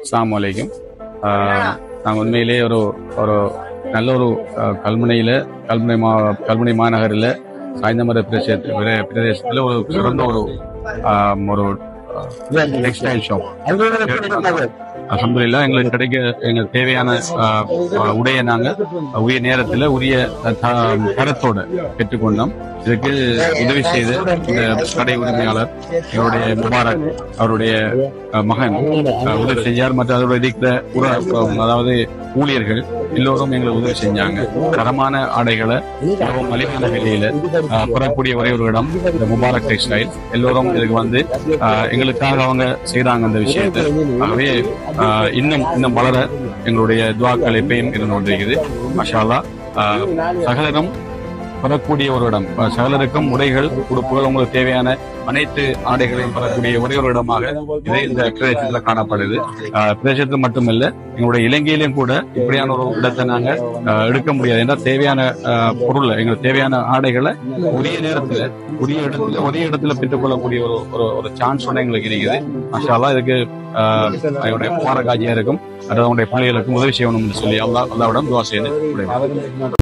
அஸ்ஸலாமு அலைக்கும். நாங்கள் உண்மையிலேயே ஒரு ஒரு நல்ல ஒரு கல்முனை மாநகரில் சாய்ந்தமர பிரதேசத்தில் ஒரு சிறந்த ஒரு டெக்ஸ்டைல் ஷாப். அல்ஹம்துலில்லாஹ் எங்களுக்கு எங்களுக்கு தேவையான உடைய நாங்கள் உரிய நேரத்தில் உரிய தரத்தோட பெற்றுக்கொண்டோம். இதுக்கு உதவி செய்த இந்த கடை உரிமையாளர் எங்களுடைய முபாரக் அவருடைய மகன் உதவி செஞ்சார். மற்ற அதோட இருக்கிற அதாவது ஊழியர்கள் எல்லோரும் எங்களுக்கு உதவி செஞ்சாங்க. தரமான ஆடைகளை மிகவும் மலிவான விலையில பெறக்கூடிய ஒரே ஒரு இடம் இந்த முபாரக் டெக்ஸ்டைல். எல்லோரும் இதுக்கு வந்து எங்களுக்காக அவங்க செய்தாங்க அந்த விஷயத்தை. ஆகவே இன்னும் வளர எங்களுடைய துவாக்கள் எப்பயும் இருந்து கொண்டிருக்குது. மாஷா அல்லாஹ். சகலரும் பெறக்கூடிய ஒரு இடம், சகலருக்கும் உடைகள் உடுப்புகள் உங்களுக்கு தேவையான அனைத்து ஆடைகளையும் பெறக்கூடிய ஒரே ஒரு இடமாக இதே இந்த பிரதேசத்தில் காணப்படுது. பிரதேசத்தில் மட்டுமல்ல, எங்களுடைய இலங்கையிலும் கூட இப்படியான ஒரு இடத்தை நாங்க எடுக்க முடியாது. ஏன்னா தேவையான பொருள் எங்களுக்கு தேவையான ஆடைகளை உரிய நேரத்துல ஒரே இடத்துல பெற்றுக்கொள்ளக்கூடிய ஒரு சான்ஸ் ஒன்று எங்களுக்கு இருக்குது. மாஷா அல்லாஹ். இதுக்கு என்னுடைய முபாரக் ஆஜியா இருக்கும், அவங்களுடைய பிள்ளைகளுக்கும் உதவி செய்யணும்னு சொல்லி அல்லாஹ்விடம் துஆ செய்து